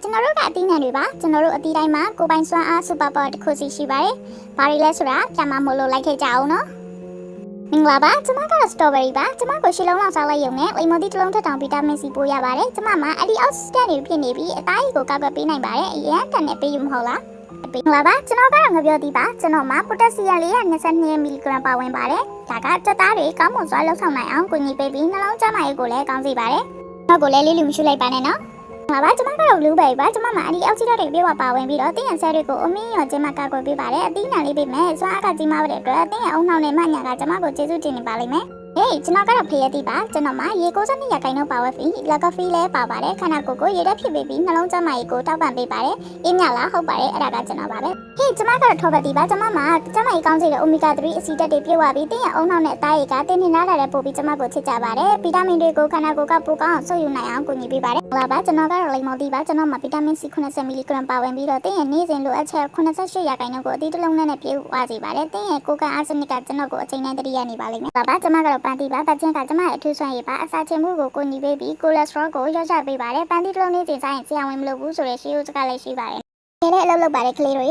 ကျွန်တော်တို့ကအသီးနှံတွေပါကျွန်တော်တို့အသီးတိုင်းမှာကိုပိုင်စွမ်းအားစူပါပါတစ်ခုစီရှိပါတယ်။ဘာတွေလဲဆိုတာပြန်မမို့လို့လိုက်ခဲ့ကြအောင်နော်။မင်္ဂလာပါကျွန်မကတော့ strawberry ပါကျွန်မကိုရှီလုံးလောက်စားလိုက်ရုံနဲ့လိမ္မော်သီးတစ်လုံးထက်တောင်ဗီတာမင်စီပိုးရပါတယ်ကျွန်မမှာ antioxidant တွေဖြစ်နေပြီးအသားရည်ကိုကောက်ကွယ်ပေးနိုင်ပါတယ်အရင်တန်နဲ့ပေးယူမဟုတ်လားမင်္ဂလာပါကျွန်တော်ကတော့ငပြောသည်ပါကျွန်တော်မှာ potassium 422 mg ပါဝင်ပါတယ်ဒါကတက်သားတွေကောင်းမွန်စွာလှုပ်ဆောင်နိုင်အောင်ကူညီပေးပြီးနှလုံးကျန်းမာရေးကိုလည်းကောင်းစေပါတယ်နောက်ကိုလည်းလေးလူမရှိလိုက်ပါနဲ့နော်ပါပါကျွန်မကတော့ blueberry ပါကျွန်မမှာ antioxidant တွေပြည့်ဝပါဝင်ပြီးတော့တင်းရဆဲတွေကိုအမင်းရောကျင်းမကာကွယ်ပေးပါတယ်အသီးနှံလေးပေးမယ်စွမ်းအားကကြီးမားတဲ့အတွက်တင်းရအုံနှောင်းနဲ့မှညာကကျွန်မကိုကျေးဇူးတင်နေပါလိမ့်မယ်ဟေးကျွန်တော်ကတော့ဖျက်သီးပါကျွန်တော်မှာရေ62ရာခိုင်နှုန်းပါဝက်ဖီလက်ကဖီလည်းပါပါတယ်ခန္ဓာကိုယ်ကိုရေဓာတ်ဖြစ်ပေးပြီးနှလုံးကျန်းမာရေးကိုတောက်ပံ့ပေးပါတယ်အေးမြလားဟုတ်ပါတယ်အဲ့ဒါကကျွန်တော်ပါပဲဟေးကျွန်မကတော့ထောပတ်သီးပါကျွန်မမှာကျန်းမာရေးကောင်းစေတဲ့ omega 3အဆီဓာတ်တွေပြည့်ဝပြီးတင်းရအုံနှောင်းနဲ့အသားရည်ကတင်းနေနားလာတဲ့ပို့ပြီးကျွန်မကိုချစ်ကြပါတယ်ဗီတာမင်တွေကိုခန္ဓာကိုယ်ကပိုကောင်းအောင်ဆုပ်ယူနိုင်အောင်ကူညီပေးပါတယ်ဟုတ်ပါကျွန်တော်ကတော့လိမ္မော်သီးပါကျွန်တော်မှာဗီတာမင် C 80 mg ပါဝင်ပြီးတော့တင်းရနေ့စဉ်လိုအပ်ချက်88ရာခိုင်နှုန်းကိုအသီးတစ်လုံးနဲ့ပြည့်ဝစေပါတယ်တင်းရကိုကန်အားစနစ်ကကျွန်တော်ကိုအချိန်နဲ့တတိယနေပါလိမ့်မယ်ပါကျွန်မကတော့ပန်တီပါပတ်ချင်းကကျွန်မရဲ့အထူးဆွမ်းရည်ပါအစာချင်မှုကိုညီပေးပြီးကိုလက်စထရောကိုလျှော့ချပေးပါတယ်ပန်တီတစ်လုံးနေ့စဉ်စားရင်ဆရာဝန်မလုပ်ဘူးဆိုတဲ့ရှေးဦးစကားလည်းရှိပါတယ်။ဒီနေ့အလုပ်လုပ်ပါတယ်ကလေးတို့